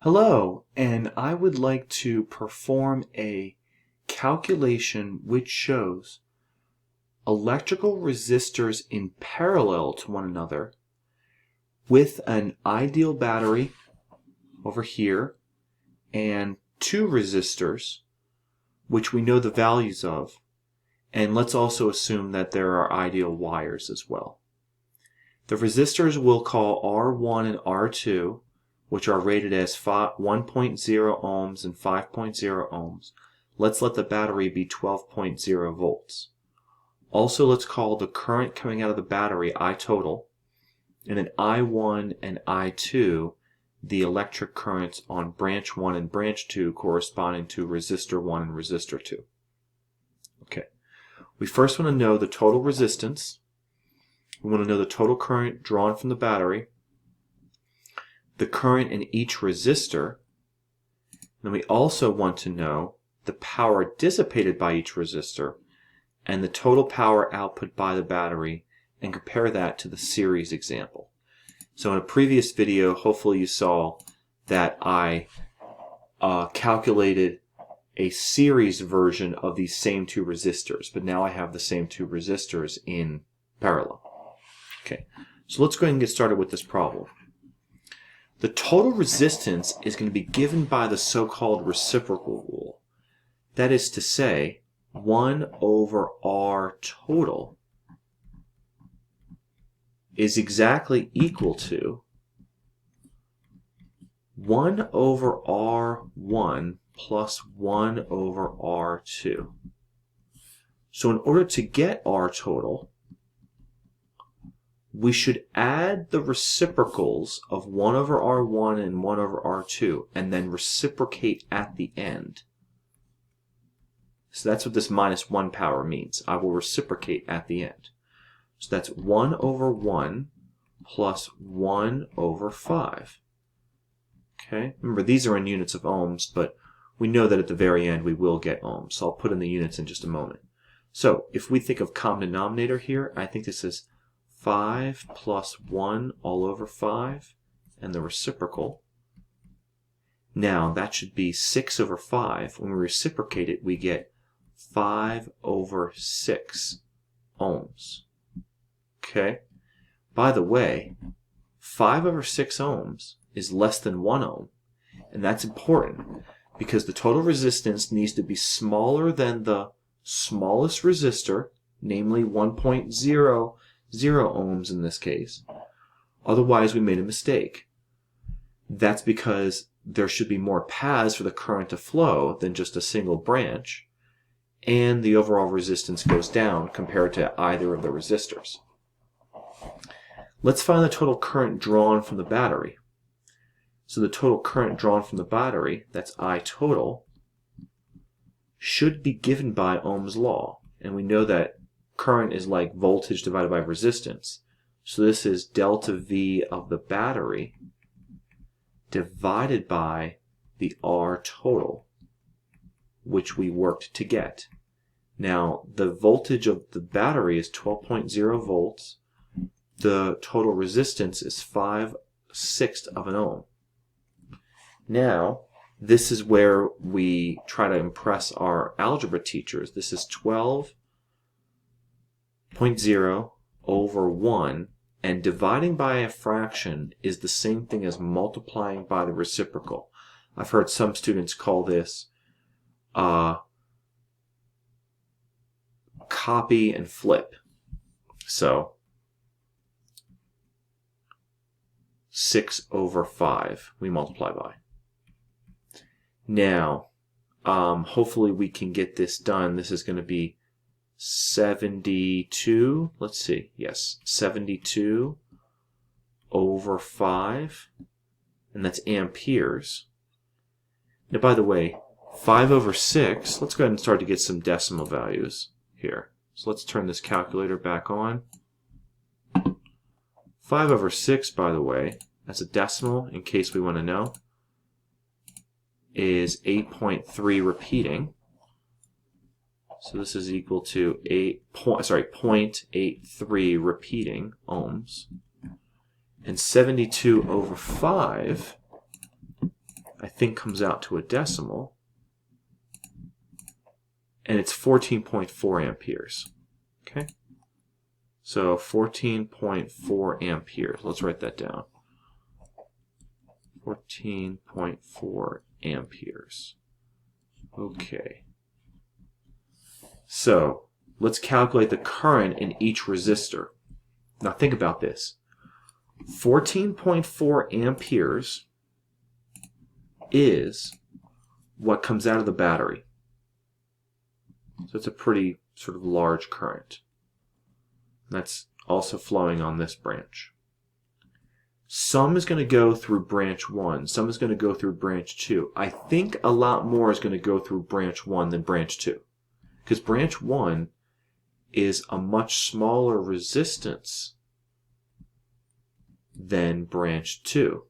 Hello, and I would like to perform a calculation which shows electrical resistors in parallel to one another with an ideal battery over here and two resistors which we know the values of, and let's also assume that there are ideal wires as well. The resistors we'll call R1 and R2, which are rated as 1.0 ohms and 5.0 ohms. Let's let the battery be 12.0 volts. Also, let's call the current coming out of the battery I total, and then I1 and I2 the electric currents on branch 1 and branch 2 corresponding to resistor 1 and resistor 2. Okay, we first want to know the total resistance. We want to know the total current drawn from the battery, the current in each resistor. Then we also want to know the power dissipated by each resistor and the total power output by the battery, and compare that to the series example. So in a previous video, hopefully you saw that I calculated a series version of these same two resistors, but now I have the same two resistors in parallel. Okay, so let's go ahead and get started with this problem. The total resistance is going to be given by the so-called reciprocal rule. That is to say, 1 over R total is exactly equal to 1 over R1 plus 1 over R2. So in order to get R total, we should add the reciprocals of 1 over R1 and 1 over R2 and then reciprocate at the end. So that's what this minus 1 power means. I will reciprocate at the end. So that's 1 over 1 plus 1 over 5. Okay, remember these are in units of ohms, but we know that at the very end we will get ohms. So I'll put in the units in just a moment. So if we think of common denominator here, I think this is 5 plus 1 all over 5 and the reciprocal. Now that should be 6 over 5. When we reciprocate it, we get 5 over 6 ohms. Okay? By the way, 5 over 6 ohms is less than 1 ohm. And that's important because the total resistance needs to be smaller than the smallest resistor, namely 1.0 ohms in this case. Otherwise, we made a mistake. That's because there should be more paths for the current to flow than just a single branch, and the overall resistance goes down compared to either of the resistors. Let's find the total current drawn from the battery. So the total current drawn from the battery, that's I total, should be given by Ohm's law. And we know that current is like voltage divided by resistance. So this is delta V of the battery divided by the R total, which we worked to get. Now, the voltage of the battery is 12.0 volts. The total resistance is 5/6 of an ohm. Now, this is where we try to impress our algebra teachers. This is 12.0 over 1, and dividing by a fraction is the same thing as multiplying by the reciprocal. I've heard some students call this copy and flip. So 6 over 5 we multiply by. Now, hopefully we can get this done. This is going to be 72, let's see, yes, 72 over 5, and that's amperes. Now, by the way, 5 over 6, let's go ahead and start to get some decimal values here. So let's turn this calculator back on. 5 over 6, by the way, that's a decimal in case we want to know, is 8.3 repeating. So this is equal to 0.83 repeating ohms. And 72 over 5 thing comes out to a decimal, and it's 14.4 amperes. Okay? So 14.4 amperes. Let's write that down. 14.4 amperes. Okay. So let's calculate the current in each resistor. Now think about this. 14.4 amperes is what comes out of the battery. So it's a pretty sort of large current. That's also flowing on this branch. Some is going to go through branch 1. Some is going to go through branch 2. I think a lot more is going to go through branch 1 than branch 2. Because branch 1 is a much smaller resistance than branch 2.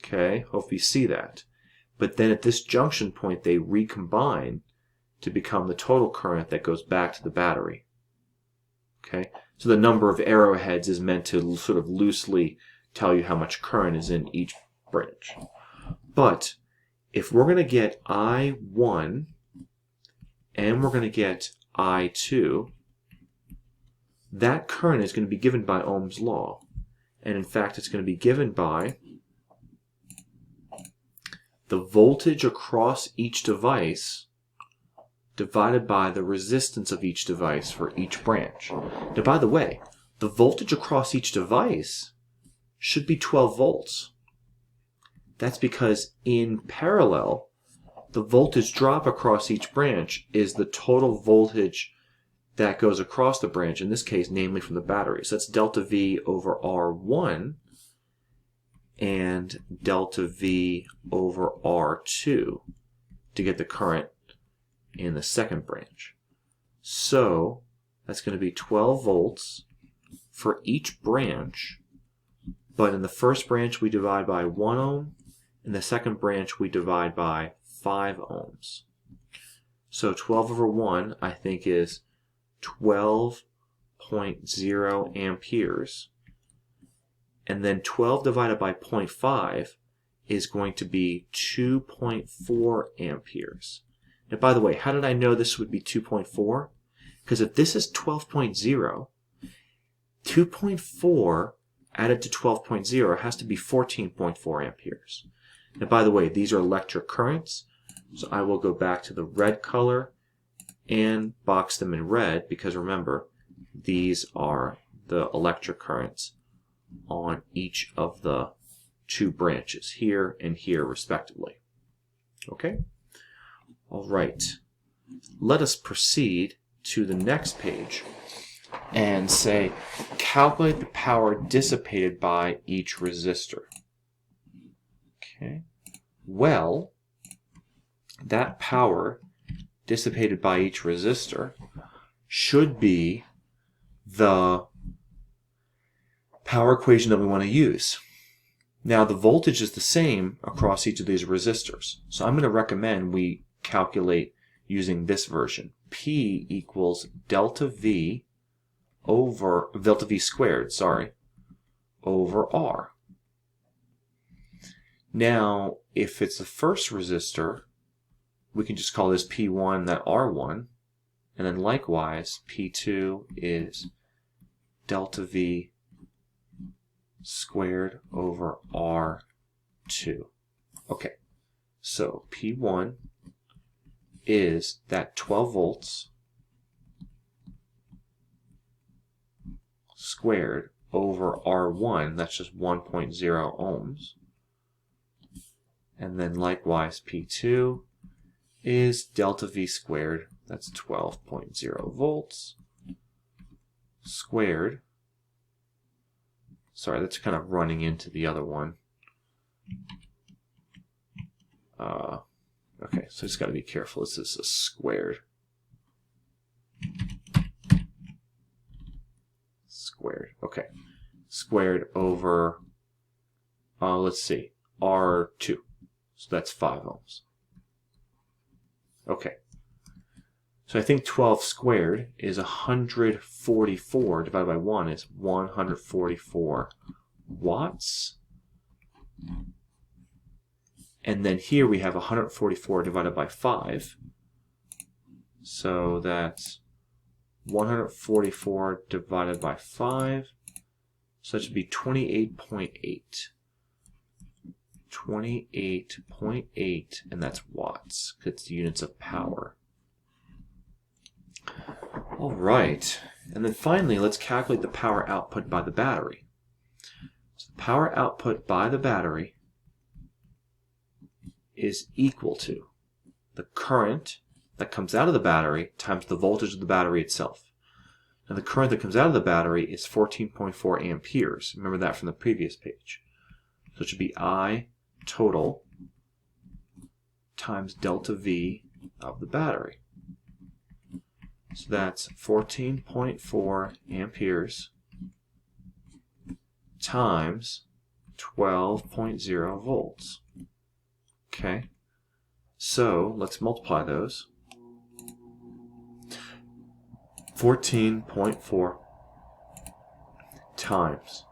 Okay, hope you see that. But then at this junction point, they recombine to become the total current that goes back to the battery. Okay, so the number of arrowheads is meant to sort of loosely tell you how much current is in each branch. But if we're going to get I1 and we're going to get I2, that current is going to be given by Ohm's law. And in fact, it's going to be given by the voltage across each device divided by the resistance of each device for each branch. Now, by the way, the voltage across each device should be 12 volts. That's because in parallel, the voltage drop across each branch is the total voltage that goes across the branch, in this case, namely from the battery. So that's delta V over R1 and delta V over R2 to get the current in the second branch. So that's going to be 12 volts for each branch, but in the first branch we divide by 1 ohm, in the second branch we divide by 5 ohms. So 12 over 1 I think is 12.0 amperes, and then 12 divided by 0.5 is going to be 2.4 amperes. Now, by the way, how did I know this would be 2.4? Because if this is 12.0, 2.4 added to 12.0 has to be 14.4 amperes. Now, by the way, these are electric currents, so I will go back to the red color and box them in red, because remember, these are the electric currents on each of the 2 branches, here and here respectively. Okay? All right. Let us proceed to the next page and say, calculate the power dissipated by each resistor. Okay. Well, that power dissipated by each resistor should be the power equation that we want to use. Now, the voltage is the same across each of these resistors. So I'm going to recommend we calculate using this version. P equals delta V squared, over R. Now, if it's the first resistor, we can just call this P1, that R1, and then likewise, P2 is delta V squared over R2. Okay, so P1 is that 12 volts squared over R1, that's just 1.0 ohms. And then likewise, P2 is delta V squared, that's 12.0 volts, squared. Sorry, that's kind of running into the other one. Okay, so just got to be careful. This is a squared. Squared, okay. Squared over, let's see, R2. So that's 5 ohms. Okay. So I think 12 squared is 144 divided by 1 is 144 watts. And then here we have 144 divided by 5. So that's 144 divided by 5. So that should be 28.8. 28.8, and that's watts, because it's the units of power. All right, and then finally, let's calculate the power output by the battery. So the power output by the battery is equal to the current that comes out of the battery times the voltage of the battery itself. Now the current that comes out of the battery is 14.4 amperes. Remember that from the previous page. So it should be I total times delta V of the battery. So that's 14.4 amperes times 12.0 volts. Okay, so let's multiply those. 14.4 times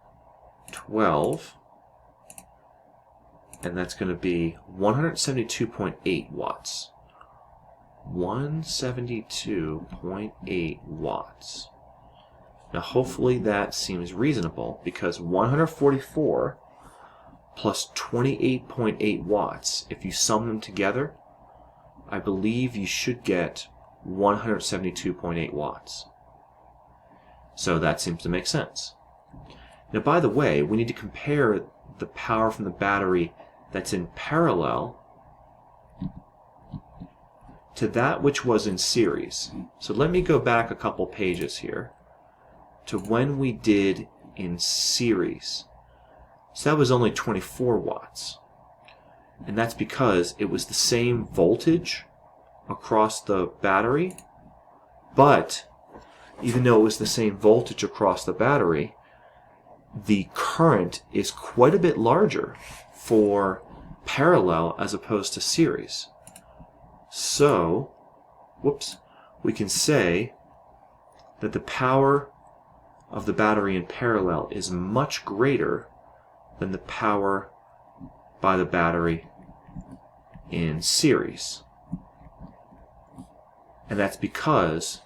12, and that's going to be 172.8 watts. 172.8 watts. Now hopefully that seems reasonable, because 144 plus 28.8 watts, if you sum them together, I believe you should get 172.8 watts. So that seems to make sense. Now by the way, we need to compare the power from the battery that's in parallel to that which was in series. So let me go back a couple pages here to when we did in series. So that was only 24 watts. And that's because it was the same voltage across the battery, but even though it was the same voltage across the battery, the current is quite a bit larger for parallel as opposed to series. So, we can say that the power of the battery in parallel is much greater than the power by the battery in series. And that's because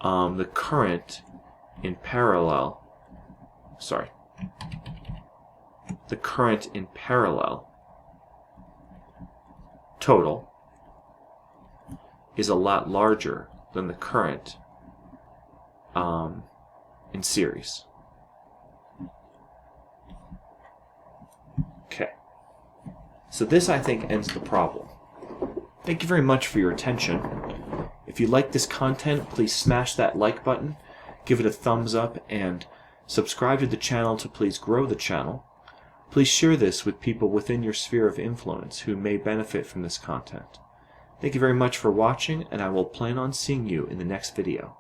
the current in parallel, the current in parallel total is a lot larger than the current in series. Okay, so this I think ends the problem. Thank you very much for your attention. If you like this content, please smash that like button, give it a thumbs up, and subscribe to the channel to please grow the channel. Please share this with people within your sphere of influence who may benefit from this content. Thank you very much for watching, and I will plan on seeing you in the next video.